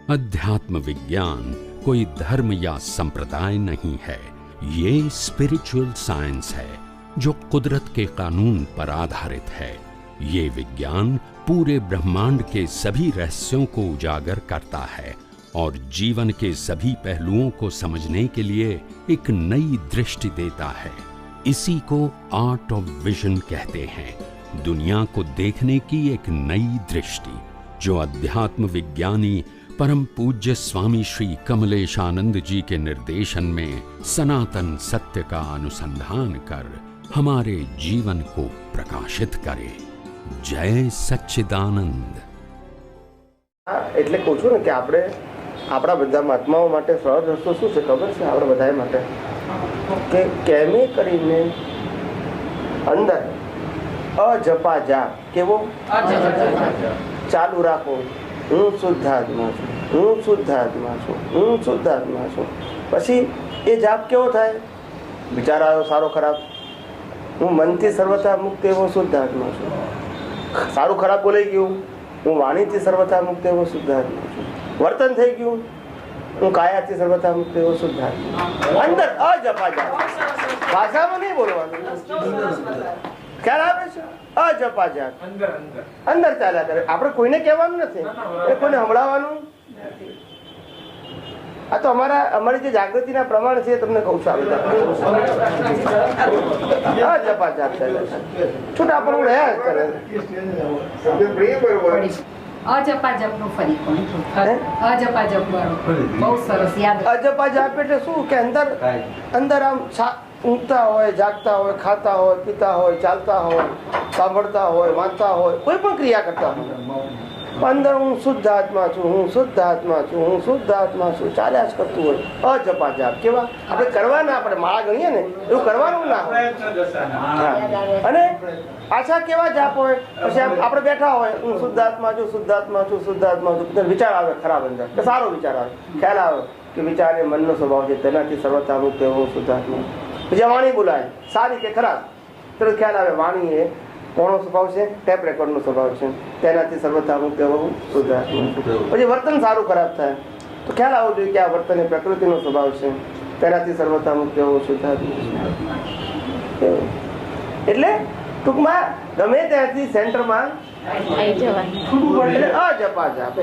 अध्यात्म विज्ञान कोई धर्म या संप्रदाय नहीं है, ये स्पिरिचुअल साइंस है जो कुदरत के कानून पर आधारित है। ये विज्ञान पूरे ब्रह्मांड के सभी रहस्यों को उजागर करता है और जीवन के सभी पहलुओं को समझने के लिए एक नई दृष्टि देता है। इसी को आर्ट ऑफ विजन कहते हैं, दुनिया को देखने की एक नई दृष्टि, जो अध्यात्म विज्ञानी परम पूज्य स्वामी श्री कमलेशानंद जी के निर्देशन में सनातन सत्य का अनुसंधान कर हमारे जीवन को प्रकाशित करे। जय सच्चिदानंद। એટલે કહું છું ને કે આપણે આપણા બધા મહાત્માઓ માટે સરળ રસ્તો શું છે ખબર છે આપણે બધાએ માટે કે કેમે કરીને અંદર અજપા જાપ કેવો ચાલુ રાખો, હું શુદ્ધાત્મા છું, હું શુદ્ધાત્મા છું, હું શુદ્ધાત્મા છું। પછી એ જાપ કેવો થાય? વિચાર આવ્યો સારો ખરાબ, હું મનથી સર્વથા મુક્ત એવો શુદ્ધાત્મા છું। સારું ખરાબ બોલાઈ ગયું, હું વાણીથી સર્વથા મુક્ત એવો શુદ્ધાત્મા છું। વર્તન થઈ ગયું, હું કાયાથી સર્વથા મુક્ત એવો શુદ્ધાત્મા। અંદર અજપા જાપ, ભાષામાં નહીં બોલવાનું, ખ્યાલ આવે છે? અજપા જાપ અંદર ચાલ્યા કરે, આપણે કોઈને કહેવાનું નથી, કોઈને સંભળાવવાનું નથી। આ તો અમારી જે જાગૃતિના પ્રમાણ છે તમને કહું છું। અજપા જાપ ચાલ્યા છૂટા પણ રહ્યા કરે। અજપા જપનું ફરી અજપા જપ વાળો બહુ સરસ યાદ। અજપા જાપ એટલે શું કે અંદર આમ ઊંઘતા હોય, જાગતા હોય, ખાતા હોય, પીતા હોય, ચાલતા હોય, સાંભળતા હોય, વાંચતા હોય, કોઈ પણ ક્રિયા કરતા હોય, અંદર હું શુદ્ધ આત્મા છું, હું શુદ્ધ આત્મા છું, હું શુદ્ધ આત્મા છું ચાલ્યા જ કરતું હોય। અજપા જાપ કેવા આપણે કરવાના, આપણે માળા ગણીએ ને એવું કરવાનું ના હોય। અને પાછા કેવા જાપ હોય? પછી આપણે બેઠા હોય, હું શુદ્ધ આત્મા છું, શુદ્ધ આત્મા છું, શુદ્ધ આત્મા છું, વિચાર આવે ખરાબ અંદર કે સારો વિચાર આવે, ખ્યાલ આવે કે વિચાર એ મનનો સ્વભાવ છે, તેનાથી સર્વથા મુક્ત એવું શુદ્ધ આત્મા। પછી વાણી બોલાય સારી કે ખરાબ, તરત ખ્યાલ આવે વાણી એ કોનો સ્વભાવ છે? ટેપ રેકોર્ડનો સ્વભાવ છે, તેનાથી સર્વથા મુક્ત એવું શુદ્ધ આત્મા। પછી વર્તન સારું ખરાબ થાય તો ખ્યાલ આવવો જોઈએ કે આ વર્તન એ પ્રકૃતિનો સ્વભાવ છે, તેનાથી સર્વથા મુક્ત એવું શુદ્ધ આત્મા। એટલે ટૂંકમાં ગમે ત્યાંથી સેન્ટરમાં અજપા જાપ।